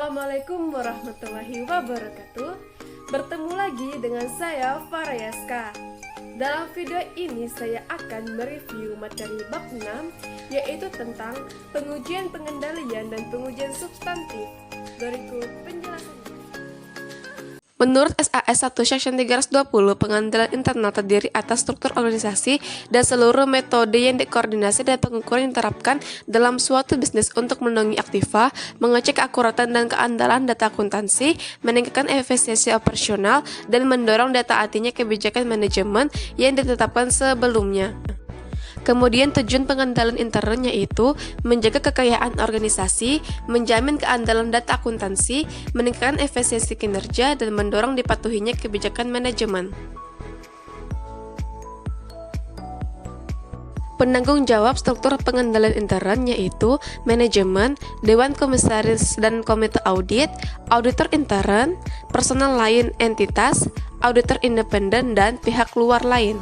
Assalamualaikum warahmatullahi wabarakatuh. Bertemu lagi dengan saya Farayaska. Dalam video ini saya akan mereview materi bab 6, yaitu tentang pengujian pengendalian dan pengujian substantif. Berikut penjelasannya. Menurut SAS 1 Section 320, pengendalian internal terdiri atas struktur organisasi dan seluruh metode yang dikoordinasi dan pengukuran yang diterapkan dalam suatu bisnis untuk melindungi aktiva, mengecek keakuratan dan keandalan data akuntansi, meningkatkan efisiensi operasional, dan mendorong data artinya kebijakan manajemen yang ditetapkan sebelumnya. Kemudian tujuan pengendalian intern yaitu menjaga kekayaan organisasi, menjamin keandalan data akuntansi, meningkatkan efisiensi kinerja, dan mendorong dipatuhinya kebijakan manajemen. Penanggung jawab struktur pengendalian intern yaitu manajemen, dewan komisaris dan komite audit, auditor intern, personal lain entitas, auditor independen, dan pihak luar lain.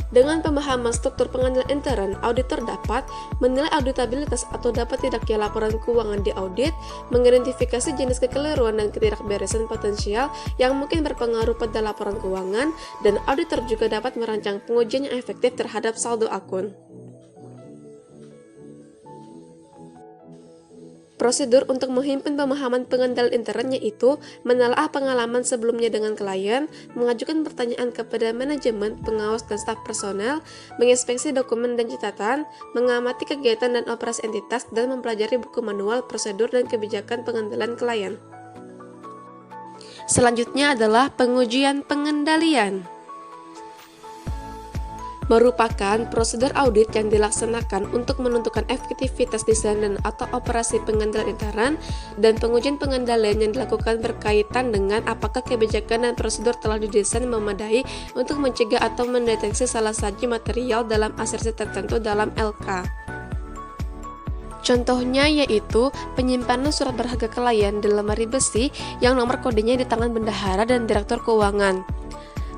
Dengan pemahaman struktur pengendalian intern, auditor dapat menilai auditabilitas atau dapat tidaknya laporan keuangan di audit, mengidentifikasi jenis kekeliruan dan ketidakberesan potensial yang mungkin berpengaruh pada laporan keuangan, dan auditor juga dapat merancang pengujian yang efektif terhadap saldo akun. Prosedur untuk menghimpun pemahaman pengendalian intern yaitu menelaah pengalaman sebelumnya dengan klien, mengajukan pertanyaan kepada manajemen, pengawas, dan staf personel, menginspeksi dokumen dan catatan, mengamati kegiatan dan operasi entitas, dan mempelajari buku manual, prosedur, dan kebijakan pengendalian klien. Selanjutnya adalah pengujian pengendalian. Merupakan prosedur audit yang dilaksanakan untuk menentukan efektivitas desain dan atau operasi pengendalian intern, dan pengujian pengendalian yang dilakukan berkaitan dengan apakah kebijakan dan prosedur telah didesain memadai untuk mencegah atau mendeteksi salah satu material dalam asersi tertentu dalam LK. Contohnya yaitu penyimpanan surat berharga klien di lemari besi yang nomor kodenya di tangan bendahara dan direktur keuangan.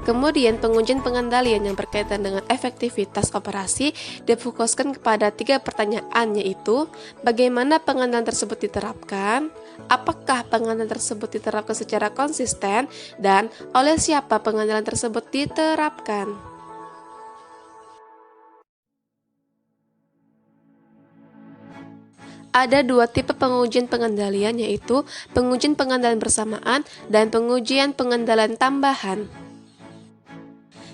Kemudian pengujian pengendalian yang berkaitan dengan efektivitas operasi difokuskan kepada 3 pertanyaan, yaitu bagaimana pengendalian tersebut diterapkan, apakah pengendalian tersebut diterapkan secara konsisten, dan oleh siapa pengendalian tersebut diterapkan. Ada 2 tipe pengujian pengendalian, yaitu pengujian pengendalian bersamaan dan pengujian pengendalian tambahan.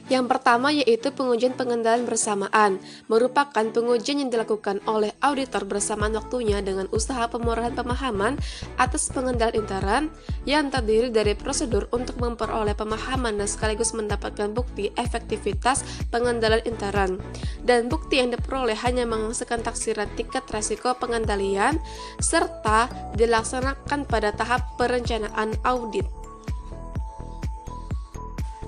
Yang pertama yaitu pengujian pengendalian bersamaan, merupakan pengujian yang dilakukan oleh auditor bersamaan waktunya dengan usaha pemurahan pemahaman atas pengendalian intern yang terdiri dari prosedur untuk memperoleh pemahaman dan sekaligus mendapatkan bukti efektivitas pengendalian intern. Dan bukti yang diperoleh hanya menghasilkan taksiran tingkat resiko pengendalian serta dilaksanakan pada tahap perencanaan audit.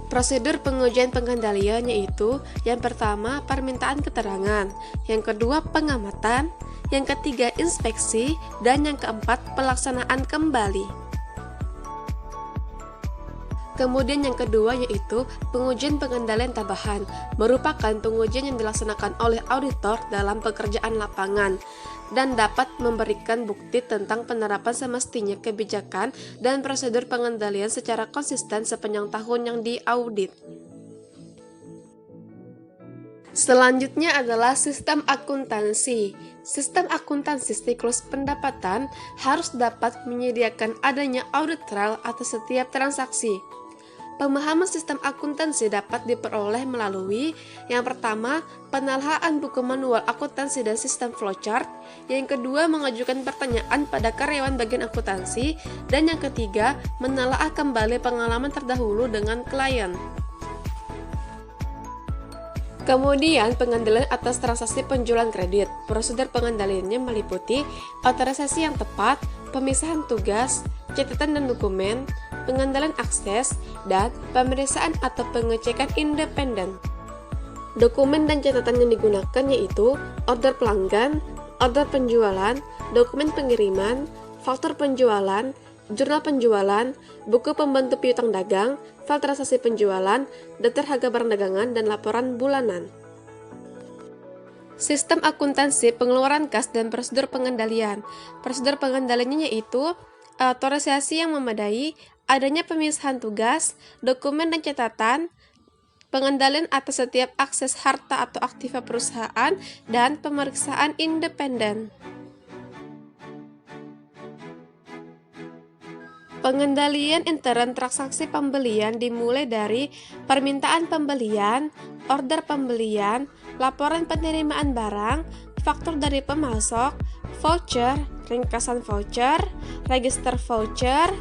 Prosedur pengujian pengendalian yaitu yang pertama permintaan keterangan, yang kedua pengamatan, yang ketiga inspeksi, dan yang keempat pelaksanaan kembali. Kemudian yang kedua yaitu pengujian pengendalian tambahan, merupakan pengujian yang dilaksanakan oleh auditor dalam pekerjaan lapangan dan dapat memberikan bukti tentang penerapan semestinya kebijakan dan prosedur pengendalian secara konsisten sepanjang tahun yang diaudit. Selanjutnya adalah sistem akuntansi. Sistem akuntansi siklus pendapatan harus dapat menyediakan adanya audit trail atas setiap transaksi. Pemahaman sistem akuntansi dapat diperoleh melalui yang pertama, penelahan buku manual akuntansi dan sistem flowchart, yang kedua, mengajukan pertanyaan pada karyawan bagian akuntansi, dan yang ketiga, menelaah kembali pengalaman terdahulu dengan klien. Kemudian pengendalian atas transaksi penjualan kredit. Prosedur pengendaliannya meliputi otorisasi yang tepat, pemisahan tugas, catatan dan dokumen, pengendalian akses, dan pemeriksaan atau pengecekan independen. Dokumen dan catatan yang digunakan yaitu order pelanggan, order penjualan, dokumen pengiriman, faktur penjualan, jurnal penjualan, buku pembantu piutang dagang, file transaksi penjualan, daftar harga barang dagangan, dan laporan bulanan. Sistem akuntansi, pengeluaran kas, dan prosedur pengendalian. Prosedur pengendaliannya yaitu otorisasi yang memadai, adanya pemisahan tugas, dokumen dan catatan, pengendalian atas setiap akses harta atau aktiva perusahaan, dan pemeriksaan independen. Pengendalian intern transaksi pembelian dimulai dari permintaan pembelian, order pembelian, laporan penerimaan barang, faktur dari pemasok, voucher, ringkasan voucher, register voucher,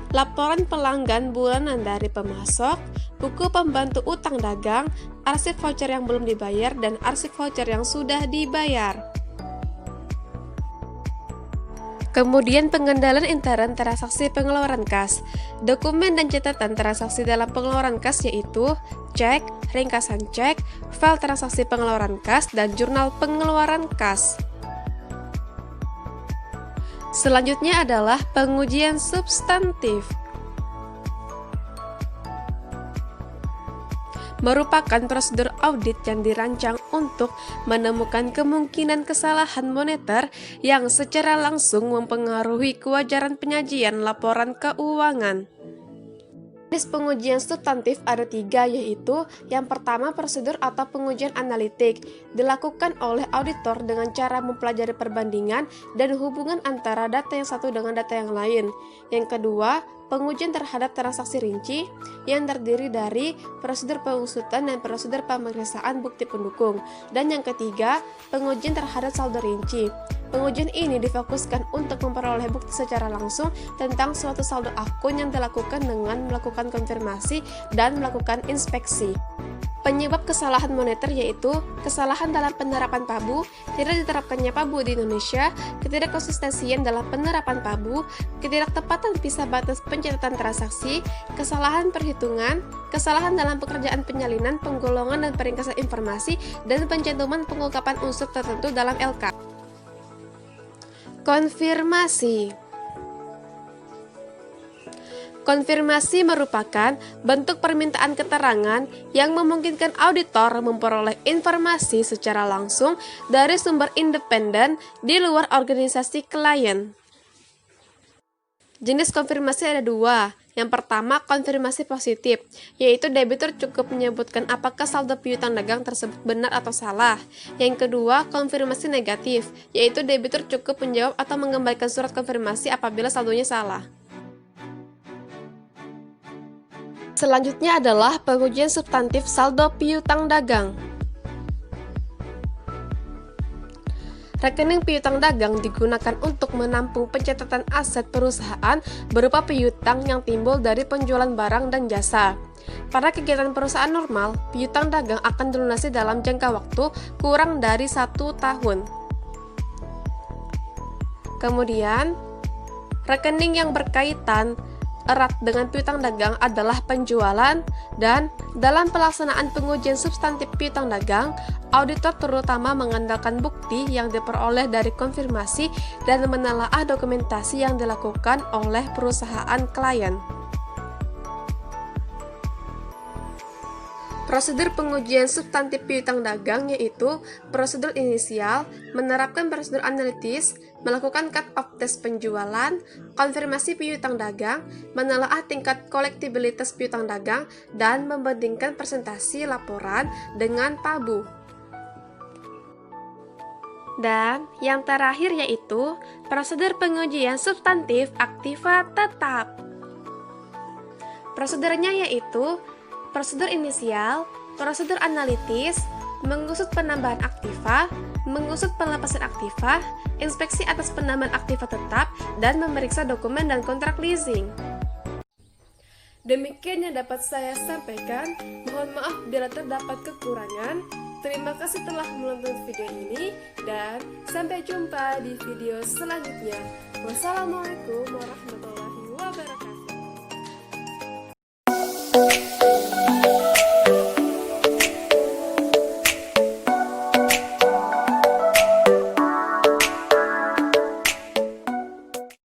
laporan pelanggan bulanan dari pemasok, buku pembantu utang dagang, arsip voucher yang belum dibayar, dan arsip voucher yang sudah dibayar. Kemudian pengendalian intern transaksi pengeluaran kas. Dokumen dan catatan transaksi dalam pengeluaran kas yaitu cek, ringkasan cek, file transaksi pengeluaran kas, dan jurnal pengeluaran kas. Selanjutnya adalah pengujian substantif. Merupakan prosedur audit yang dirancang untuk menemukan kemungkinan kesalahan moneter yang secara langsung mempengaruhi kewajaran penyajian laporan keuangan. Jenis pengujian substantif ada 3, yaitu yang pertama prosedur atau pengujian analitik, dilakukan oleh auditor dengan cara mempelajari perbandingan dan hubungan antara data yang satu dengan data yang lain. Yang kedua, pengujian terhadap transaksi rinci yang terdiri dari prosedur pengusutan dan prosedur pemeriksaan bukti pendukung. Dan yang ketiga, pengujian terhadap saldo rinci. Pengujian ini difokuskan untuk memperoleh bukti secara langsung tentang suatu saldo akun yang dilakukan dengan melakukan konfirmasi dan melakukan inspeksi. Penyebab kesalahan moneter yaitu kesalahan dalam penerapan PABU, tidak diterapkannya PABU di Indonesia, ketidakkonsistensian dalam penerapan PABU, ketidaktepatan pisah batas pencatatan transaksi, kesalahan perhitungan, kesalahan dalam pekerjaan penyalinan, penggolongan dan peringkasan informasi, dan pencantuman pengungkapan unsur tertentu dalam LK. Konfirmasi. Konfirmasi merupakan bentuk permintaan keterangan yang memungkinkan auditor memperoleh informasi secara langsung dari sumber independen di luar organisasi klien. Jenis konfirmasi ada 2. Yang pertama, konfirmasi positif, yaitu debitur cukup menyebutkan apakah saldo piutang dagang tersebut benar atau salah. Yang kedua, konfirmasi negatif, yaitu debitur cukup menjawab atau mengembalikan surat konfirmasi apabila saldonya salah. Selanjutnya adalah pengujian substantif saldo piutang dagang. Rekening piutang dagang digunakan untuk menampung pencatatan aset perusahaan berupa piutang yang timbul dari penjualan barang dan jasa. Pada kegiatan perusahaan normal, piutang dagang akan dilunasi dalam jangka waktu kurang dari 1 tahun. Kemudian, rekening yang berkaitan erat dengan piutang dagang adalah penjualan, dan dalam pelaksanaan pengujian substantif piutang dagang, auditor terutama mengandalkan bukti yang diperoleh dari konfirmasi dan menelaah dokumentasi yang dilakukan oleh perusahaan klien. Prosedur pengujian substantif piutang dagang yaitu prosedur inisial, menerapkan prosedur analitis, melakukan cut-off tes penjualan, konfirmasi piutang dagang, menelaah tingkat kolektibilitas piutang dagang, dan membandingkan presentasi laporan dengan PABU. Dan yang terakhir yaitu prosedur pengujian substantif aktiva tetap. Prosedurnya yaitu prosedur inisial, prosedur analitis, mengusut penambahan aktiva, mengusut pelepasan aktiva, inspeksi atas penambahan aktiva tetap, dan memeriksa dokumen dan kontrak leasing. Demikian yang dapat saya sampaikan. Mohon maaf bila terdapat kekurangan. Terima kasih telah menonton video ini dan sampai jumpa di video selanjutnya. Wassalamualaikum warahmatullahi wabarakatuh.